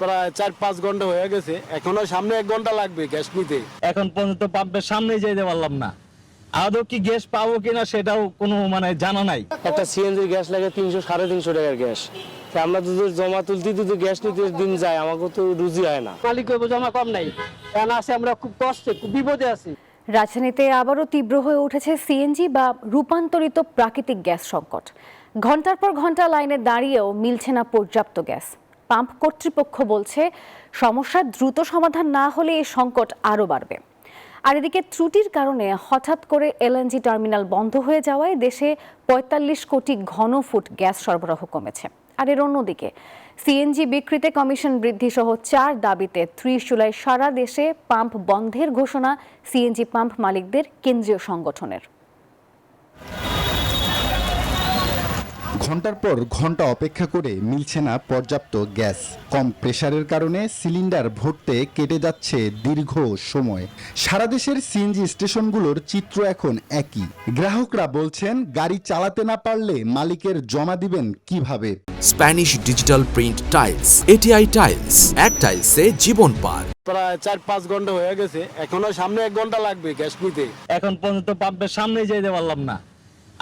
প্রায় 4-5 ঘন্টা হয়ে গেছে, এখনো সামনে 1 ঘন্টা লাগবে গ্যাস নিতে। এখন পর্যন্ত পাম্পের সামনে যেতে পারলাম না। আদৌ কি গ্যাস পাবো কিনা সেটাও কোনো জানা নাই। একটা সিএনজি গ্যাস লাগে 300-350 টাকার গ্যাস। আমরা তো জমা তুলতে গ্যাস নিতে দিন যায়, আমাকে তো রুজি হয় না। মালিক জমা কম নাই, এখন আছে আমরা খুব কষ্টে, খুব বিপদে আছি। রাজধানীতে আবারও তীব্র হয়ে উঠেছে সিএনজি বা রূপান্তরিত প্রাকৃতিক গ্যাস সংকট। ঘন্টার পর ঘন্টা লাইনে দাঁড়িয়েও মিলছে না পর্যাপ্ত গ্যাস। পাম্প কর্তৃপক্ষ বলছে, সমস্যার দ্রুত সমাধান না হলে এই সংকট আরও বাড়বে। আর এদিকে ত্রুটির কারণে হঠাৎ করে এলএনজি টার্মিনাল বন্ধ হয়ে যাওয়ায় দেশে ৪৫ কোটি ঘনফুট গ্যাস সরবরাহ কমেছে। আর এর অন্যদিকে সিএনজি বিক্রিতে কমিশন বৃদ্ধি সহ 4 দাবিতে ৩০ জুলাই সারা দেশে পাম্প বন্ধের ঘোষণা সিএনজি পাম্প মালিকদের কেন্দ্রীয় সংগঠনের। ঘন্টার পর ঘন্টা অপেক্ষা করে মিলছে না পর্যাপ্ত গ্যাস। কম প্রেসারের কারণে সিলিন্ডার ভরতে কেটে যাচ্ছে দীর্ঘ সময়। সারা দেশের সিএনজি স্টেশনগুলোর চিত্র এখন একই। গ্রাহকরা বলছেন, গাড়ি চালাতে না পারলে মালিকের জমা দিবেন কিভাবে। Spanish digital print tiles, ATI tiles, এক টাইলসে জীবন পার। প্রায় 4-5 ঘন্টা হয়ে গেছে, এখনো সামনে 1 ঘন্টা লাগবে গ্যাস নিতে। এখন পর্যন্ত পাম্পের সামনে যেতে পারলাম না।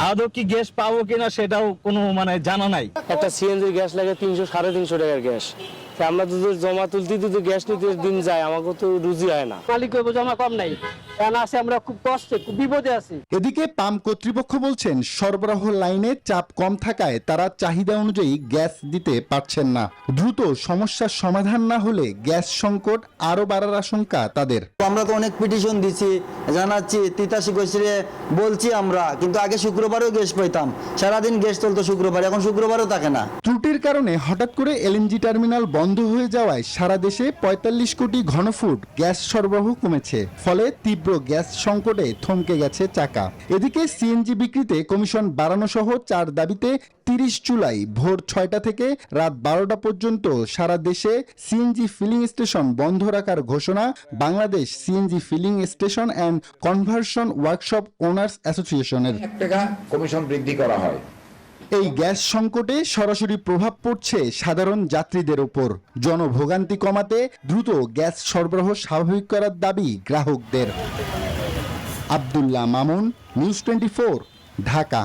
আদৌ কি গ্যাস পাবো কিনা সেটাও কোনো জানা নাই। একটা সিএনজি গ্যাস লাগে 300-350 টাকার গ্যাস। আমরা তো জমা তুলতে গ্যাস নিতে দিন যায়, আমাকে তো রুজি হয় না। মালিক জমা কম নাই, এখন আছে আমরা খুব কষ্টে, খুব বিপদে আছি। এদিকে পাম্প কর্তৃপক্ষ বলছেন, সরবরাহ লাইনে চাপ কম থাকায় তারা চাহিদা অনুযায়ী গ্যাস দিতে পারছেন না। দ্রুত সমস্যার সমাধান না হলে গ্যাস সংকট আরো বাড়ার আশঙ্কা তাদের। আমরা তো অনেক পিটিশন দিচ্ছি, জানাচ্ছি, তিতাসি গোষ্ঠীরে বলছি আমরা, কিন্তু আগে শুক্রবারেও গ্যাস পাইতাম, সারাদিন গ্যাস চলতো শুক্রবার, এখন শুক্রবারও থাকে না। ত্রুটির কারণে হঠাৎ করে এলএনজি টার্মিনাল বন্ধ হয়ে যাওয়ায় সারা দেশে ৪৫ কোটি ঘনফুট গ্যাস সরবরাহ কমেছে। ফলে তীব্র গ্যাস সংকটে থমকে গেছে চাকা। এদিকে সিএনজি বিক্রিতে কমিশন বাড়ানো সহ 4 দাবিতে ৩০ জুলাই ভোর ৬টা থেকে রাত ১২টা পর্যন্ত সারা দেশে সিএনজি ফিলিং স্টেশন বন্ধ রাখার ঘোষণা Bangladesh CNG filling station and conversion workshop owners অ্যাসোসিয়েশনের। টাকা কমিশন বৃদ্ধি করা হয়। এই গ্যাস সংকটে সরাসরি প্রভাব পড়ছে সাধারণ যাত্রীদের উপর। জনভোগান্তি কমাতে দ্রুত গ্যাস সরবরাহ স্বাভাবিক করার দাবি গ্রাহকদের। আব্দুল্লাহ মামুন, নিউজ 24, ঢাকা।